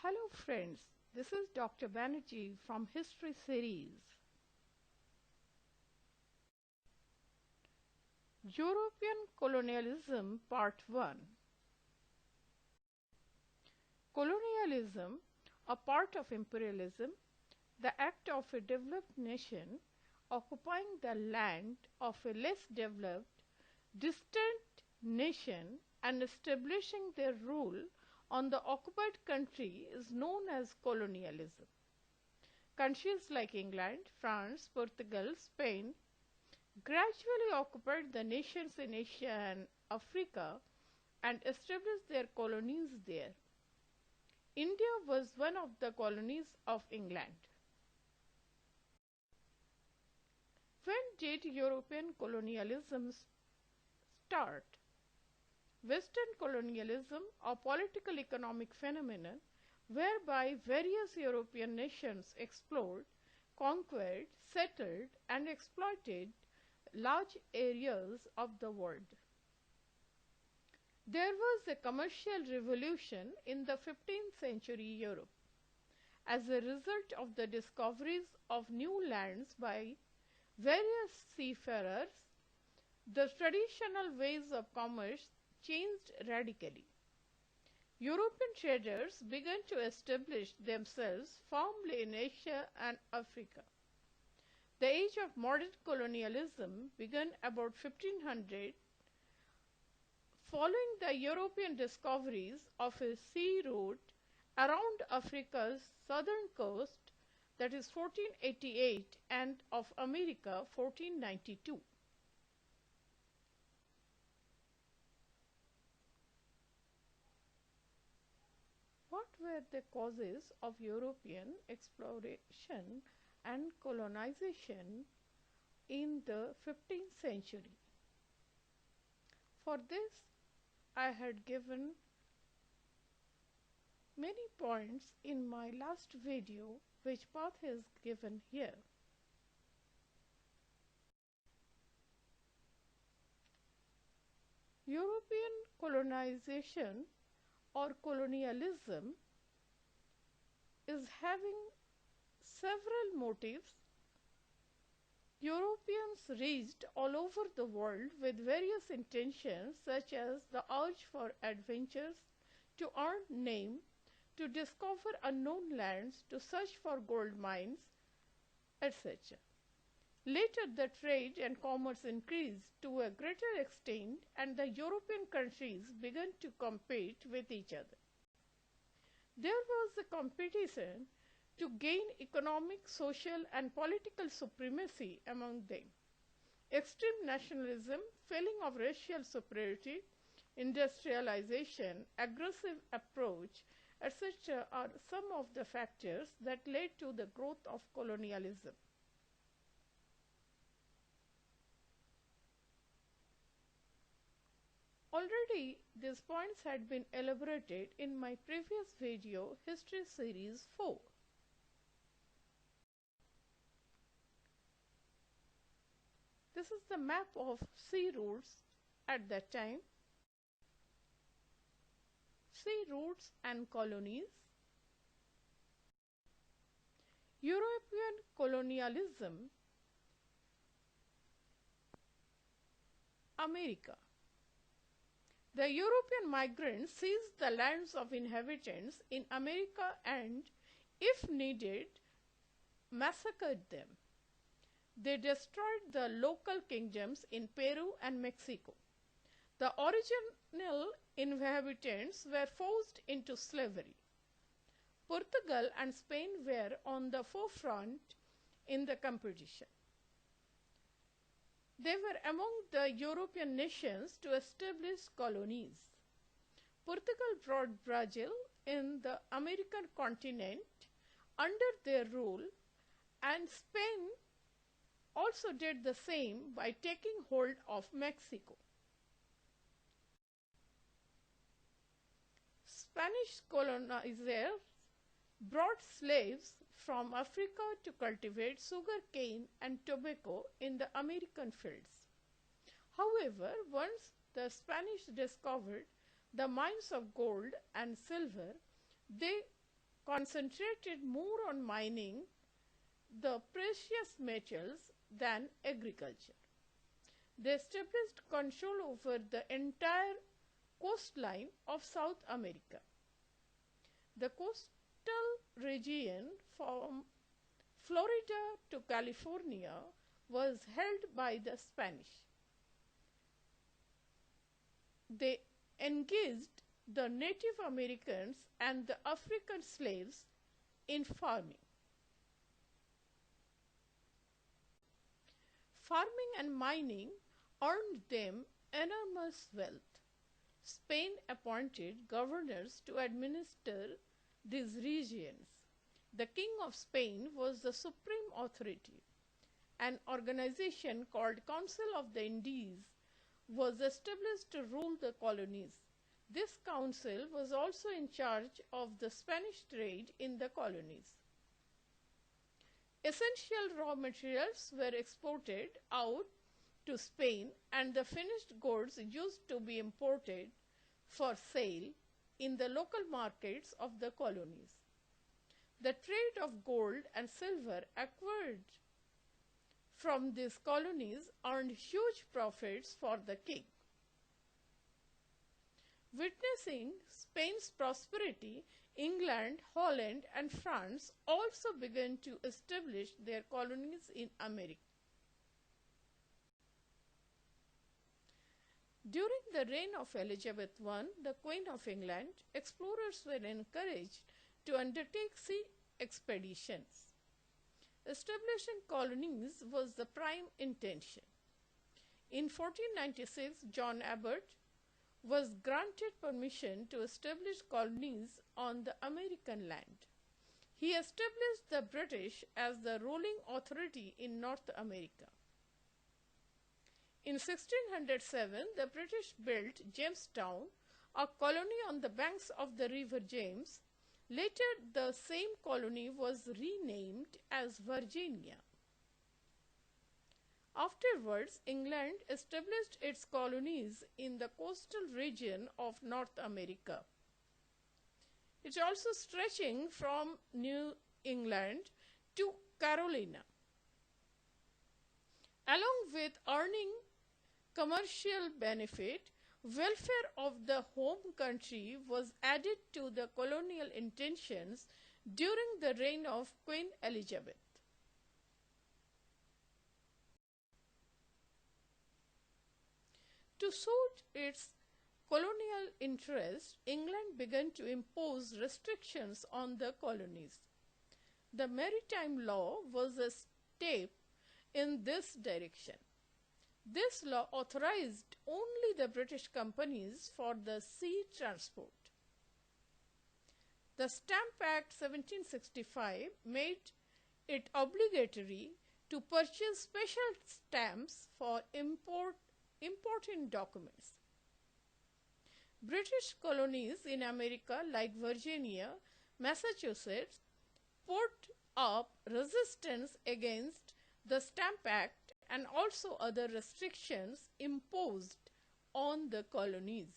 Hello friends, this is Dr. Banerjee from History Series. European Colonialism Part 1. Colonialism, a part of imperialism, the act of a developed nation occupying the land of a less developed, distant nation and establishing their rule on the occupied country is known as colonialism. Countries like England, France, Portugal, Spain gradually occupied the nations in Asia and Africa and established their colonies there. India was one of the colonies of England. When did European colonialism start? Western colonialism, a political economic phenomenon whereby various European nations explored, conquered, settled and exploited large areas of the world. There was a commercial revolution in the 15th century Europe. As a result of the discoveries of new lands by various seafarers, the traditional ways of commerce changed radically. European traders began to establish themselves firmly in Asia and Africa. The age of modern colonialism began about 1500, following the European discoveries of a sea route around Africa's southern coast, that is 1488, and of America 1492. What were the causes of European exploration and colonization in the 15th century? For this, I had given many points in my last video, which path is given here. European colonization or colonialism is having several motives. Europeans reached all over the world with various intentions, such as the urge for adventures, to earn name, to discover unknown lands, to search for gold mines, etc. Later, the trade and commerce increased to a greater extent, and the European countries began to compete with each other. There was a competition to gain economic, social, and political supremacy among them. Extreme nationalism, feeling of racial superiority, industrialization, aggressive approach, etc. are some of the factors that led to the growth of colonialism. Already, these points had been elaborated in my previous video, History Series 4. This is the map of sea routes at that time. Sea routes and colonies. European colonialism. America. The European migrants seized the lands of inhabitants in America and, if needed, massacred them. They destroyed the local kingdoms in Peru and Mexico. The original inhabitants were forced into slavery. Portugal and Spain were on the forefront in the competition. They were among the European nations to establish colonies. Portugal brought Brazil in the American continent under their rule, and Spain also did the same by taking hold of Mexico. Spanish colonizers brought slaves from Africa to cultivate sugar cane and tobacco in the American fields. However, once the Spanish discovered the mines of gold and silver, they concentrated more on mining the precious metals than agriculture. They established control over the entire coastline of South America. The coastal region from Florida to California was held by the Spanish. They engaged the Native Americans and the African slaves in farming. Farming and mining earned them enormous wealth. Spain appointed governors to administer these regions. The King of Spain was the supreme authority. An organization called Council of the Indies was established to rule the colonies. This council was also in charge of the Spanish trade in the colonies. Essential raw materials were exported out to Spain, and the finished goods used to be imported for sale in the local markets of the colonies. The trade of gold and silver acquired from these colonies earned huge profits for the king. Witnessing Spain's prosperity, England, Holland, and France also began to establish their colonies in America. During the reign of Elizabeth I, the Queen of England, explorers were encouraged to undertake sea expeditions. Establishing colonies was the prime intention. In 1496, John Abbott was granted permission to establish colonies on the American land. He established the British as the ruling authority in North America. In 1607, the British built Jamestown, a colony on the banks of the river James. Later, the same colony was renamed as Virginia. Afterwards, England established its colonies in the coastal region of North America. It is also stretching from New England to Carolina. Along with earning commercial benefit, welfare of the home country was added to the colonial intentions during the reign of Queen Elizabeth. To suit its colonial interests, England began to impose restrictions on the colonies. The maritime law was a step in this direction. This law authorized only the British companies for the sea transport. The Stamp Act 1765 made it obligatory to purchase special stamps for important documents. British colonies in America like Virginia, Massachusetts put up resistance against the Stamp Act and also other restrictions imposed on the colonies.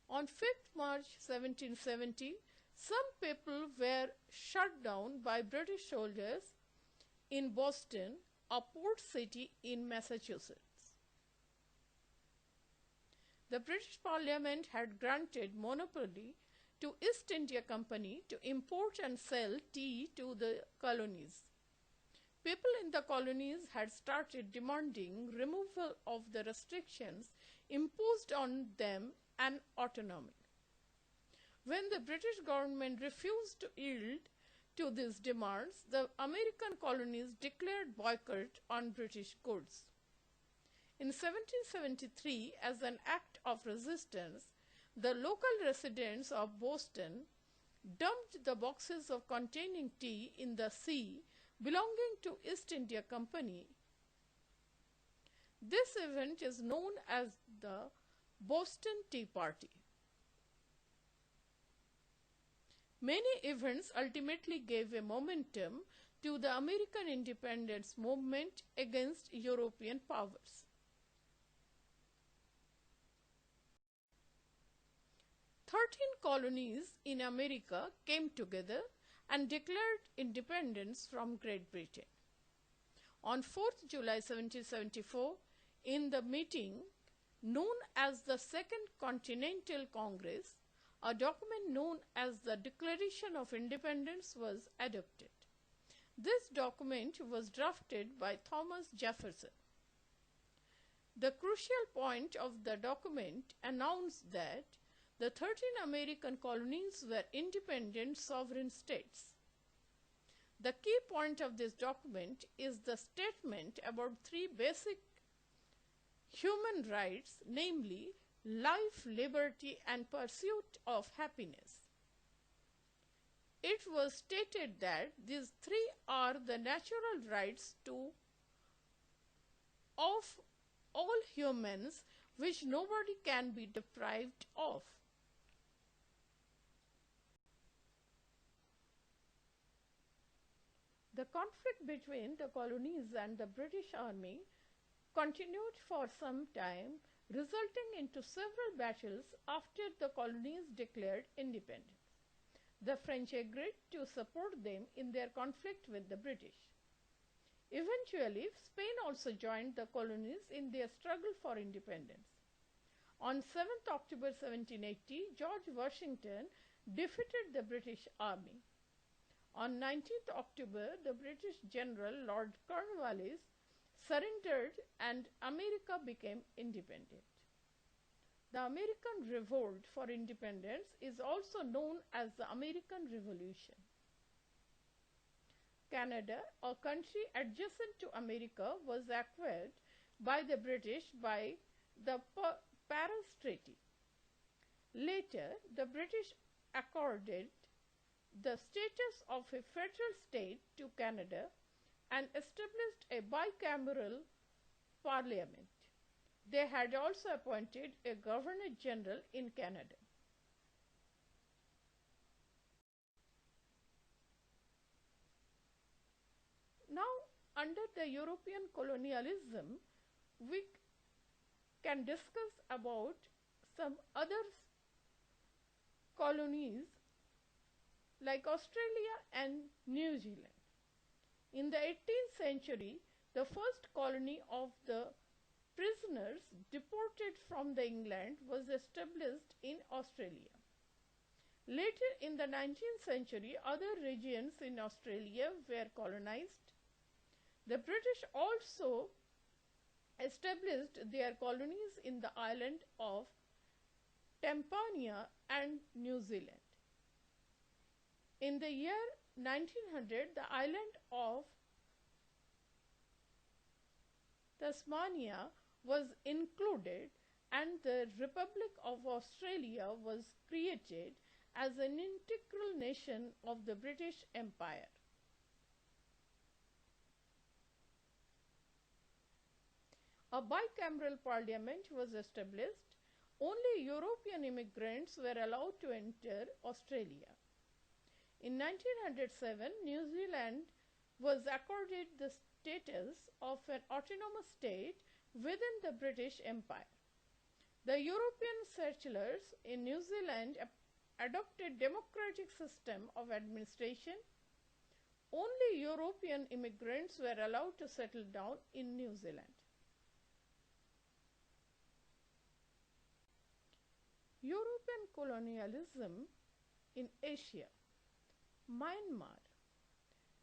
On 5th March 1770, some people were shot down by British soldiers in Boston, a port city in Massachusetts. The British Parliament had granted monopoly to East India Company to import and sell tea to the colonies. People in the colonies had started demanding removal of the restrictions imposed on them and autonomy. When the British government refused to yield to these demands, the American colonies declared boycott on British goods. In 1773, as an act of resistance, the local residents of Boston dumped the boxes of containing tea in the sea belonging to East India Company. This event is known as the Boston Tea Party. Many events ultimately gave a momentum to the American independence movement against European powers. 13 colonies in America came together and declared independence from Great Britain. On 4th July 1774, in the meeting known as the Second Continental Congress, a document known as the Declaration of Independence was adopted. This document was drafted by Thomas Jefferson. The crucial point of the document announced that the 13 American colonies were independent sovereign states. The key point of this document is the statement about three basic human rights, namely life, liberty, and pursuit of happiness. It was stated that these three are the natural rights of all humans, which nobody can be deprived of. The conflict between the colonies and the British Army continued for some time, resulting into several battles after the colonies declared independence. The French agreed to support them in their conflict with the British. Eventually, Spain also joined the colonies in their struggle for independence. On 7th October 1780, George Washington defeated the British Army. On 19th October, the British General Lord Cornwallis surrendered and America became independent. The American Revolt for Independence is also known as the American Revolution. Canada, a country adjacent to America, was acquired by the British by the Paris Treaty. Later, the British accorded the status of a federal state to Canada and established a bicameral parliament. They had also appointed a Governor General in Canada. Now, under the European colonialism, we can discuss about some other colonies like Australia and New Zealand. In the 18th century, the first colony of the prisoners deported from England was established in Australia. Later in the 19th century, other regions in Australia were colonized. The British also established their colonies in the island of Tasmania and New Zealand. In the year 1900, the island of Tasmania was included and the Republic of Australia was created as an integral nation of the British Empire. A bicameral parliament was established. Only European immigrants were allowed to enter Australia. In 1907, New Zealand was accorded the status of an autonomous state within the British Empire. The European settlers in New Zealand adopted democratic system of administration. Only European immigrants were allowed to settle down in New Zealand. European colonialism in Asia. Myanmar.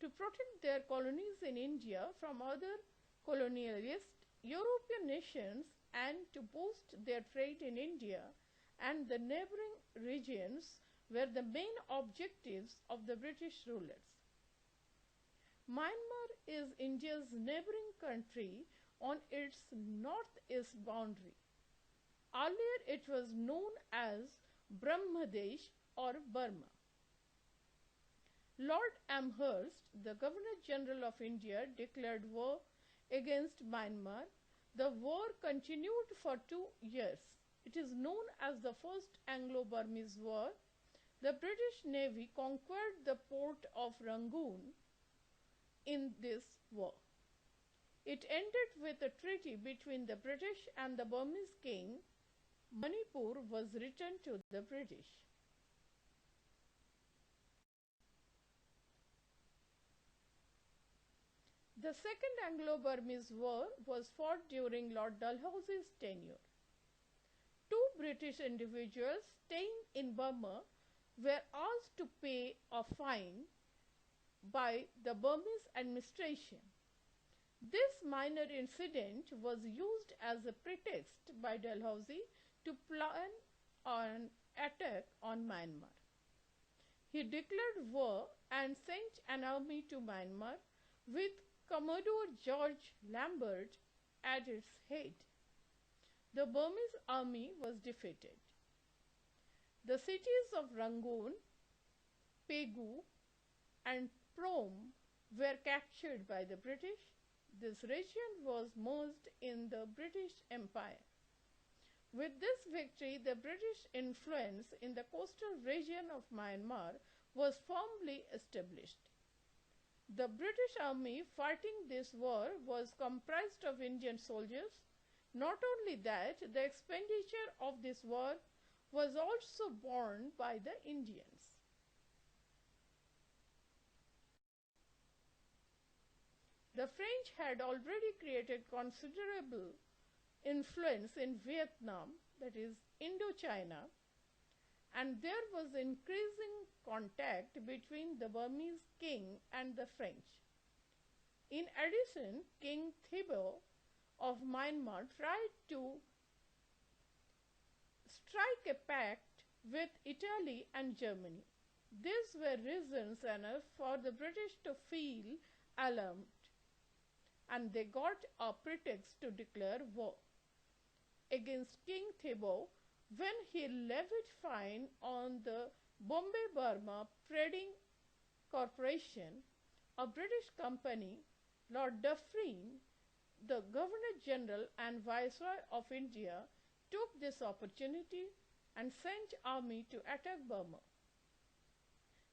To protect their colonies in India from other colonialist European nations and to boost their trade in India and the neighboring regions were the main objectives of the British rulers. Myanmar is India's neighboring country on its northeast boundary. Earlier it was known as Brahmadesh or Burma. Lord Amherst, the Governor General of India, declared war against Myanmar. The war continued for 2 years. It is known as the First Anglo-Burmese War, The British Navy conquered the port of Rangoon in this war. It ended with a treaty between the British and the Burmese king. Manipur was returned to the British. The Second Anglo-Burmese War was fought during Lord Dalhousie's tenure. Two British individuals staying in Burma were asked to pay a fine by the Burmese administration. This minor incident was used as a pretext by Dalhousie to plan an attack on Myanmar. He declared war and sent an army to Myanmar with Commodore George Lambert at its head. The Burmese army was defeated. The cities of Rangoon, Pegu, and Prom were captured by the British. This region was merged in the British Empire. With this victory, the British influence in the coastal region of Myanmar was firmly established. The British army fighting this war was comprised of Indian soldiers. Not only that, the expenditure of this war was also borne by the Indians. The French had already created considerable influence in Vietnam, that is Indochina, and there was increasing contact between the Burmese king and the French. In addition, King TYBA of Myanmar tried to strike a pact with Italy and Germany. These were reasons enough for the British to feel alarmed, and they got a pretext to declare war against King TYBA when he levied fine on the Bombay Burma Trading Corporation, a British company. Lord Dufferin, the Governor General and Viceroy of India, took this opportunity and sent army to attack Burma.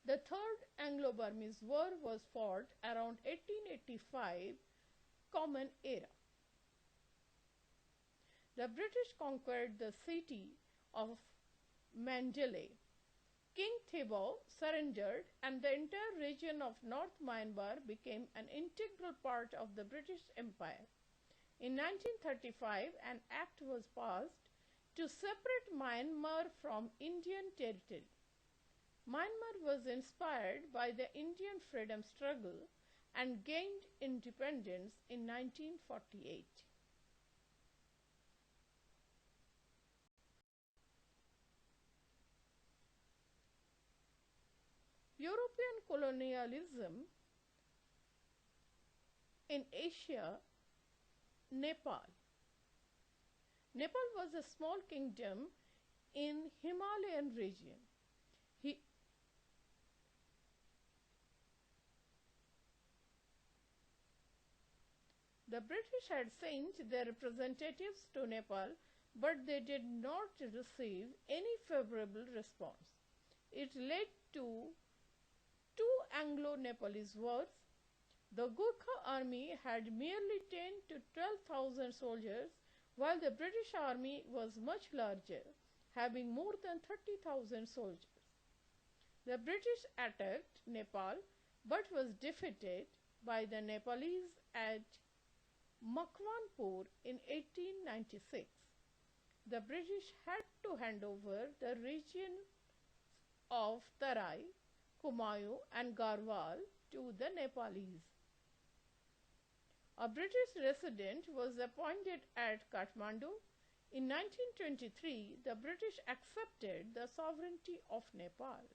The Third Anglo-Burmese War was fought around 1885 Common Era. The British conquered the city of Mandalay. King TYBA surrendered, and the entire region of North Myanmar became an integral part of the British Empire. In 1935, an act was passed to separate Myanmar from Indian territory. Myanmar was inspired by the Indian freedom struggle and gained independence in 1948. European colonialism in Asia. Nepal. Nepal was a small kingdom in Himalayan region. The British had sent their representatives to Nepal, but they did not receive any favorable response. It led to two Anglo-Nepalese wars. The Gurkha army had merely 10 to 12,000 soldiers, while the British army was much larger, having more than 30,000 soldiers. The British attacked Nepal, but was defeated by the Nepalese at Makwanpur in 1896. The British had to hand over the region of Tarai, Kumaon and Garhwal to the Nepalese. A British resident was appointed at Kathmandu. In 1923, the British accepted the sovereignty of Nepal.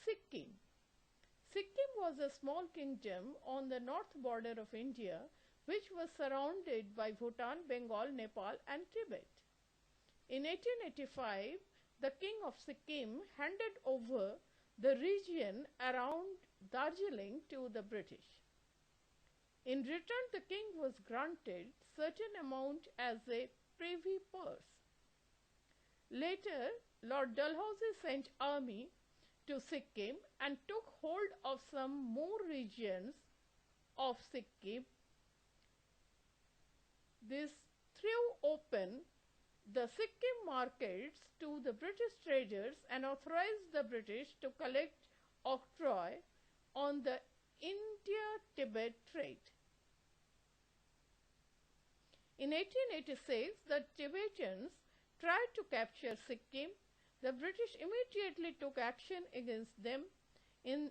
Sikkim. Sikkim was a small kingdom on the north border of India, which was surrounded by Bhutan, Bengal, Nepal, and Tibet. In 1885, the king of Sikkim handed over the region around Darjeeling to the British. In return, the king was granted certain amount as a privy purse. Later, Lord Dalhousie sent army to Sikkim and took hold of some more regions of Sikkim. This threw open the Sikkim markets to the British traders and authorized the British to collect octroi on the India-Tibet trade. In 1886, the Tibetans tried to capture Sikkim. The British immediately took action against them. In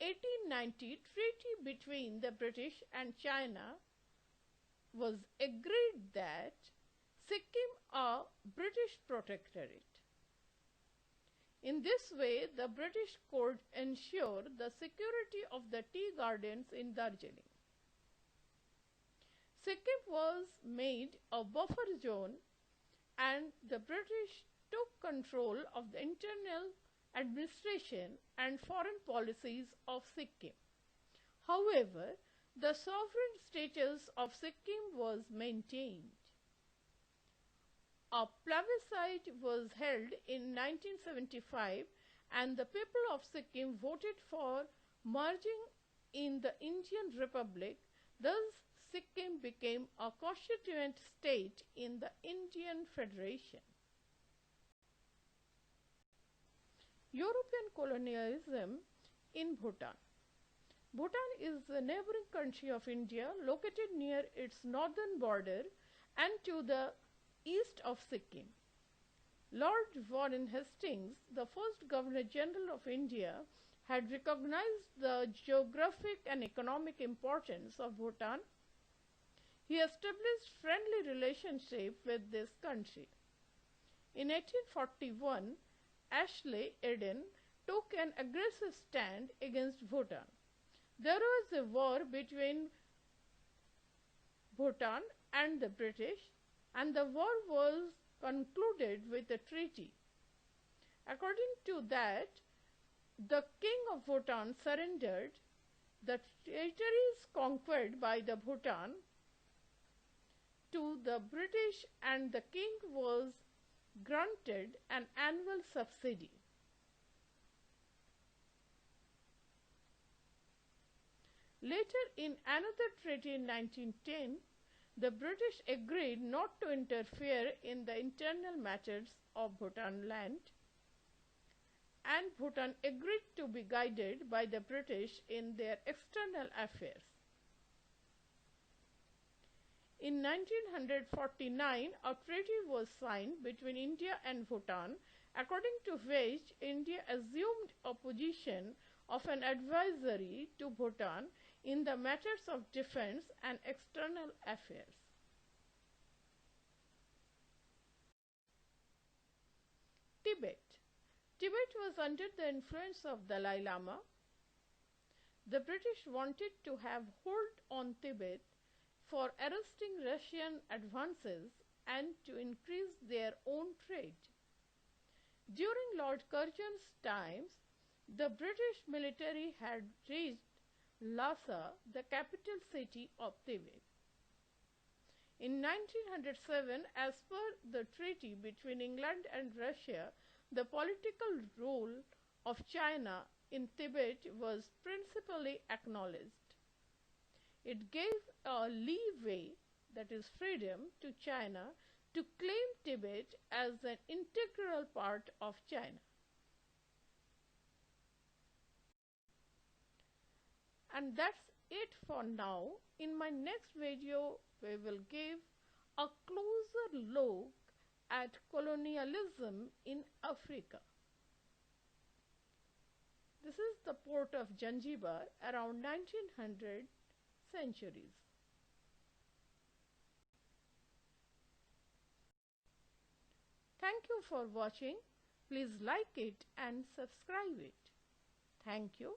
1890, treaty between the British and China was agreed that Sikkim a British protectorate. In this way, the British could ensure the security of the tea gardens in Darjeeling. Sikkim was made a buffer zone and the British took control of the internal administration and foreign policies of Sikkim. However, the sovereign status of Sikkim was maintained. A plebiscite was held in 1975 and the people of Sikkim voted for merging in the Indian Republic. Thus, Sikkim became a constituent state in the Indian Federation. European colonialism in Bhutan. Bhutan is a neighboring country of India located near its northern border and to the east of Sikkim. Lord Warren Hastings, the first Governor General of India, had recognized the geographic and economic importance of Bhutan. He established friendly relationship with this country. In 1841, Ashley Eden took an aggressive stand against Bhutan. There was a war between Bhutan and the British, and the war was concluded with a treaty. According to that, the king of Bhutan surrendered the territories conquered by the Bhutan to the British, and the king was granted an annual subsidy. Later, in another treaty in 1910, the British agreed not to interfere in the internal matters of Bhutan land, and Bhutan agreed to be guided by the British in their external affairs. In 1949, a treaty was signed between India and Bhutan, according to which India assumed a position of an advisory to Bhutan in the matters of defense and external affairs. Tibet. Tibet was under the influence of Dalai Lama. The British wanted to have hold on Tibet for arresting Russian advances and to increase their own trade. During Lord Curzon's times, the British military had reached Lhasa, the capital city of Tibet. In 1907, as per the treaty between England and Russia, the political role of China in Tibet was principally acknowledged. It gave a leeway, that is freedom, to China to claim Tibet as an integral part of China. And that's it for now. In my next video, we will give a closer look at colonialism in Africa. This is the port of Zanzibar around 1900 centuries. Thank you for watching. Please like it and subscribe it. Thank you.